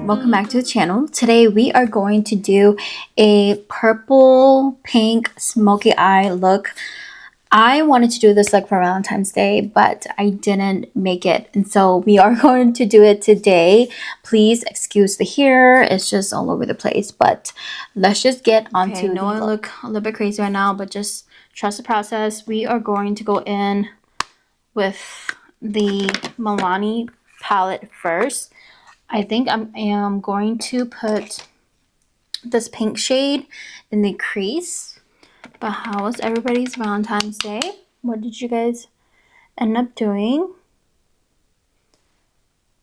welcome back to the channel. Today we are going to do a purple pink smoky eye look. I wanted to do this look for Valentine's Day, but I didn't make it, and so we are going to do it today. Please excuse the hair, it's just all over the place, but let's just get onto the look. I look a little bit crazy right now, but just trust the process. We are going to go in with the Milani palette first. I think I am going to put this pink shade in the crease. But how was everybody's Valentine's Day? What did you guys end up doing?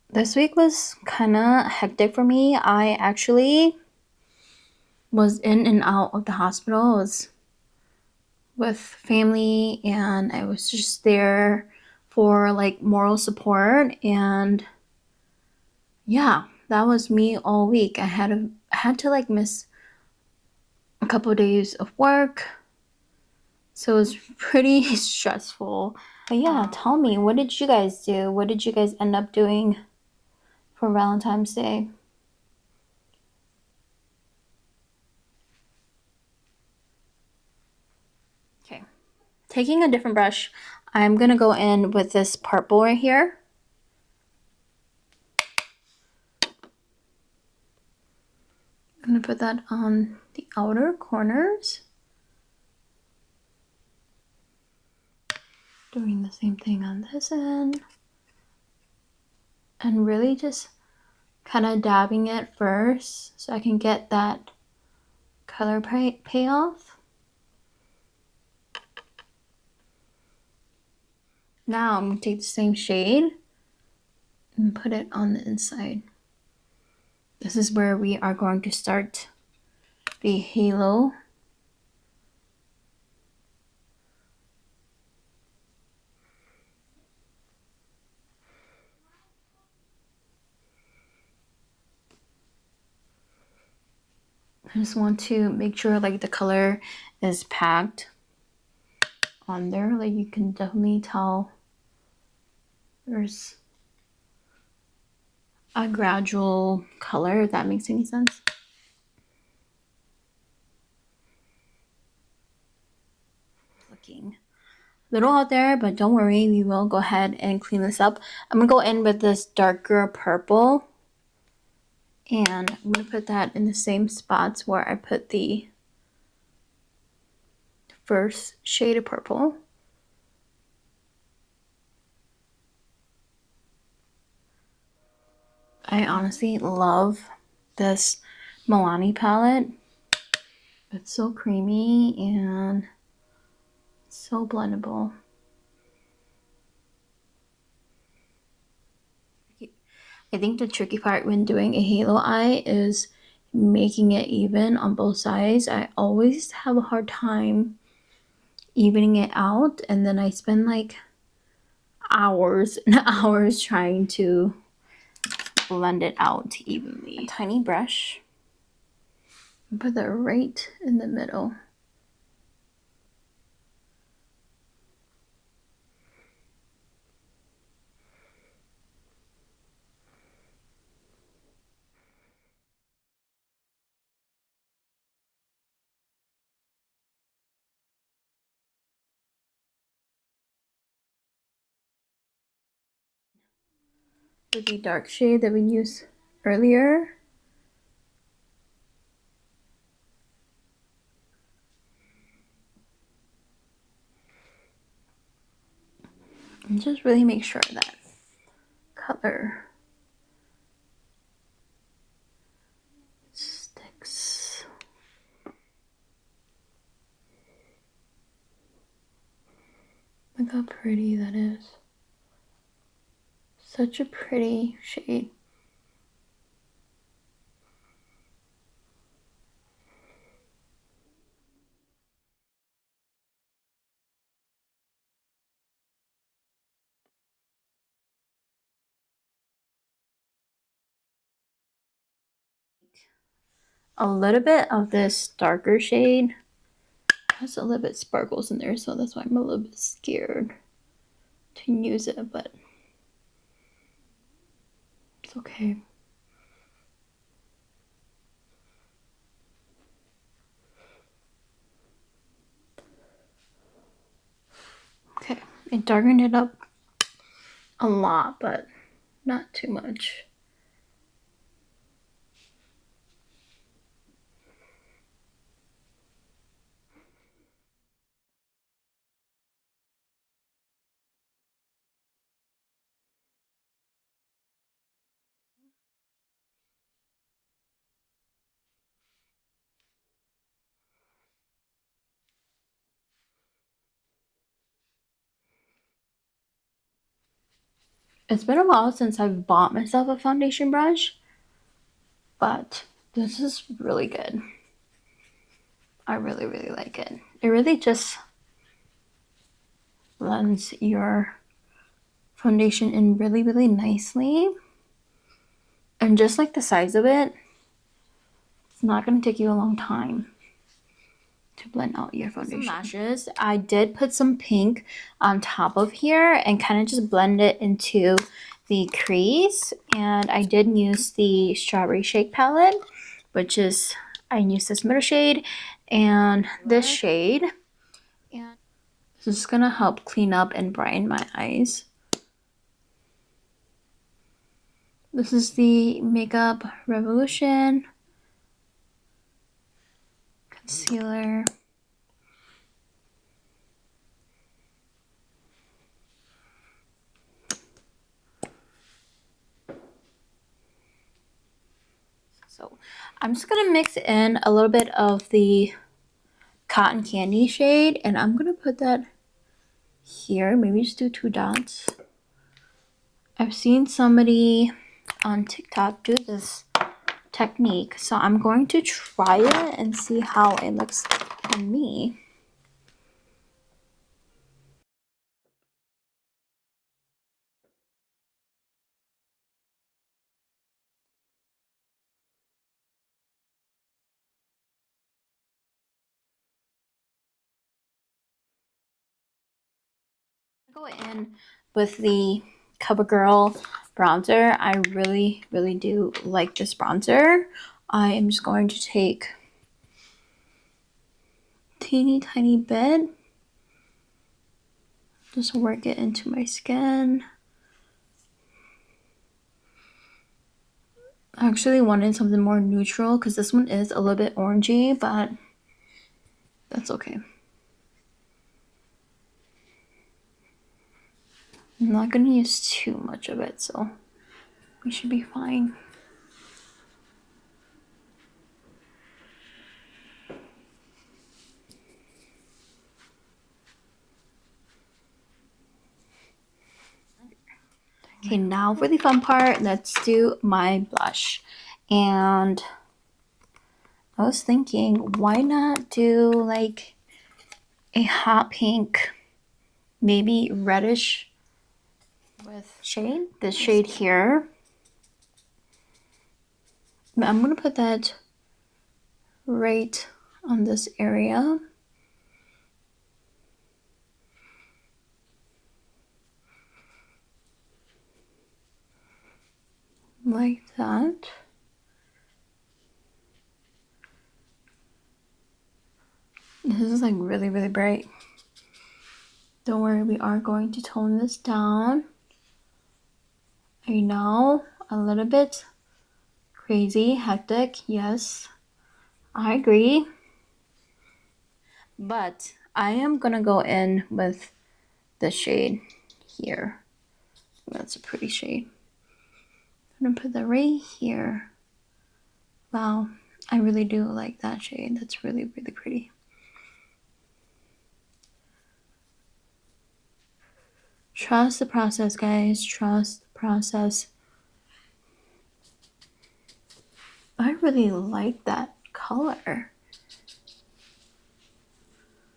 This week was kind of hectic for me. I actually was in and out of the hospital. I was with family and I was just there for like moral support, and yeah, that was me all week. I had to like miss a couple of days of work, so it was pretty stressful. But yeah, tell me, what did you guys do? What did you guys end up doing for Valentine's Day? Okay, taking a different brush, I'm gonna go in with this purple right here. I'm gonna put that on the outer corners. Doing the same thing on this end. And really just kind of dabbing it first so I can get that color payoff. Now I'm going to take the same shade and put it on the inside. This is where we are going to start the halo. I just want to make sure like the color is packed on there. Like you can definitely tell there's a gradual color, if that makes any sense. Looking a little out there, but don't worry, we will go ahead and clean this up. I'm gonna go in with this darker purple, and I'm gonna put that in the same spots where I put the first shade of purple. I honestly love this Milani palette. It's so creamy and so blendable. I think the tricky part when doing a halo eye is making it even on both sides. I always have a hard time evening it out, and then I spend like hours and hours trying to blend it out evenly. A tiny brush, put that right in the middle. With the dark shade that we used earlier. And just really make sure that color sticks. Look how pretty that is. Such a pretty shade. A little bit of this darker shade has a little bit sparkles in there, so that's why I'm a little bit scared to use it, but it's okay. It darkened it up a lot, but not too much. It's been a while since I've bought myself a foundation brush, but this is really good. I really, really like it. It really just blends your foundation in really, really nicely. And just like the size of it, it's not going to take you a long time to blend out your foundation. Some lashes. I did put some pink on top of here and kind of just blend it into the crease. And I did use the Strawberry Shake palette, which is, I used this middle shade and this shade. And this is going to help clean up and brighten my eyes. This is the Makeup Revolution concealer. So I'm just gonna mix in a little bit of the Cotton Candy shade, and I'm gonna put that here. Maybe just do 2 dots. I've seen somebody on TikTok do this technique, so I'm going to try it and see how it looks on me. Go in with the CoverGirl bronzer. I really, really do like this bronzer. I am just going to take a teeny tiny bit, just work it into my skin. I actually wanted something more neutral because this one is a little bit orangey, but that's okay. I'm not going to use too much of it, so we should be fine. Okay, now for the fun part, let's do my blush. And I was thinking, why not do like a hot pink, maybe reddish with shade? This shade here. I'm going to put that right on this area. Like that. This is like really, really bright. Don't worry, we are going to tone this down. I know, a little bit crazy, hectic, yes, I agree. But I am gonna go in with the shade here. That's a pretty shade. I'm gonna put that right here. Wow, I really do like that shade. That's really, really pretty. Trust the process, guys. Trust the process. I really like that color.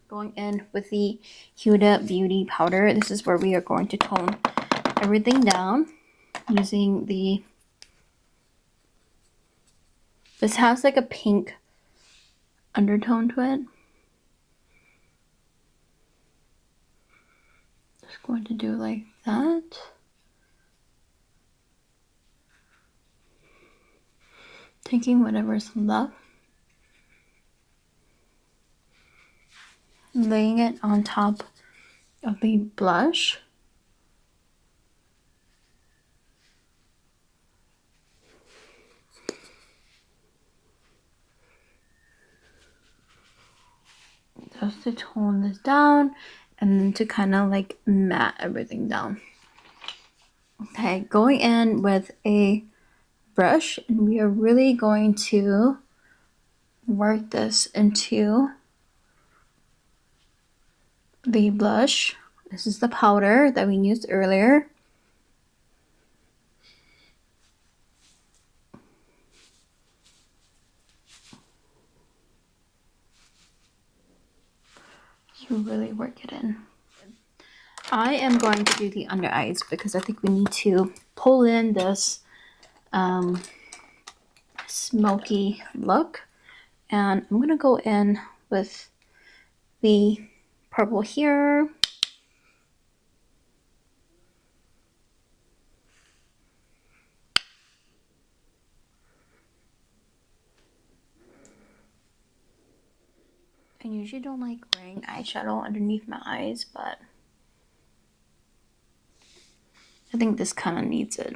Going in with the Huda Beauty powder. This is where we are going to tone everything down using the, this has like a pink undertone to it. Just going to do like that. Taking whatever's left, laying it on top of the blush. Just to tone this down and then to kind of like matte everything down. Okay, going in with a brush, and we are really going to work this into the blush. This is the powder that we used earlier. Just really work it in. I am going to do the under eyes because I think we need to pull in this smoky look. And I'm going to go in with the purple here. I usually don't like wearing eyeshadow underneath my eyes, but I think this kind of needs it.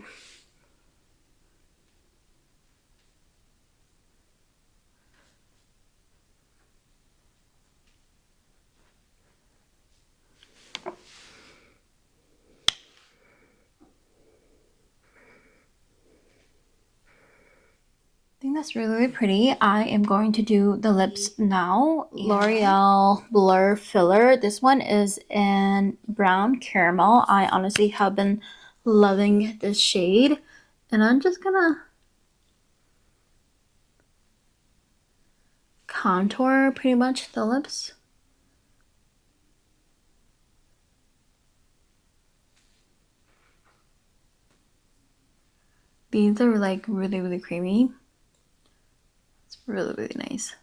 I think that's really, really pretty. I am going to do the lips now. L'Oreal Blur Filler. This one is in brown caramel. I honestly have been loving this shade. And I'm just gonna contour pretty much the lips. These are like really, really creamy. It's really, really nice.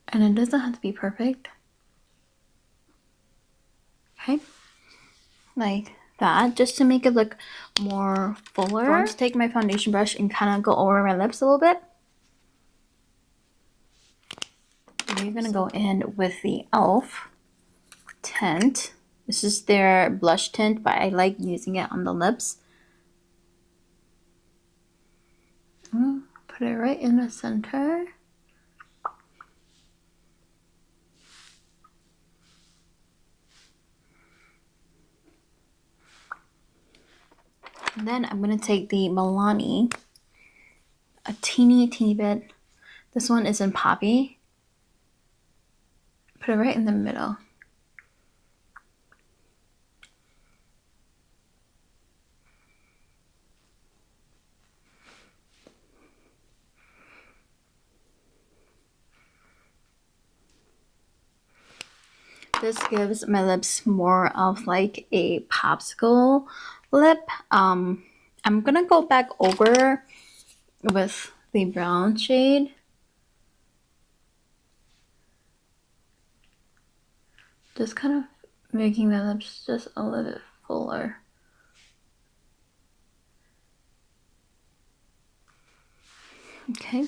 And it doesn't have to be perfect. Okay. Like that, just to make it look more fuller. I'm going to take my foundation brush and kind of go over my lips a little bit. We're going to go in with the e.l.f. tint. This is their blush tint, but I like using it on the lips. Put it right in the center. And then I'm going to take the Milani, a teeny bit. This one is in Poppy. Put it right in the middle. This gives my lips more of like a popsicle lip. I'm gonna go back over with the brown shade. Just kind of making my lips just a little bit fuller. Okay.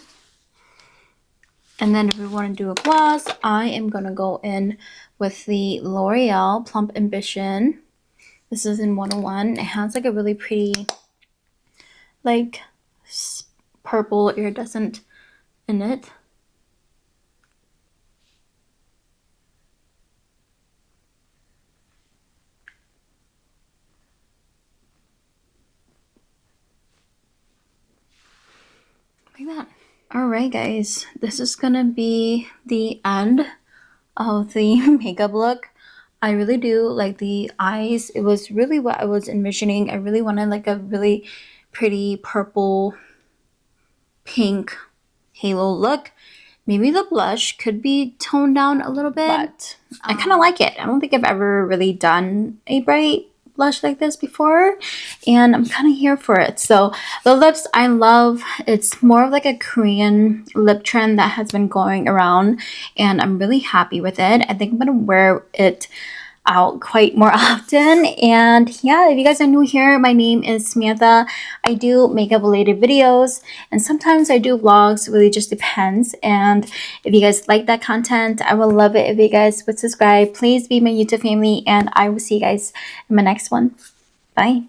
And then if we want to do a gloss, I am going to go in with the L'Oreal Plump Ambition. This is in 101. It has like a really pretty, like, purple iridescent in it. Like that. Alright guys, this is gonna be the end of the makeup look. I really do like the eyes. It was really what I was envisioning. I really wanted like a really pretty purple pink halo look. Maybe the blush could be toned down a little bit, but I kind of like it. I don't think I've ever really done a bright blush like this before, and I'm kind of here for it. So the lips I love. It's more of like a Korean lip trend that has been going around, and I'm really happy with it. I think I'm gonna wear it out quite more often. And yeah, if you guys are new here, my name is Samantha. I do makeup related videos, and sometimes I do vlogs. Really just depends. And if you guys like that content, I would love it if you guys would subscribe. Please be my YouTube family, and I will see you guys in my next one. Bye.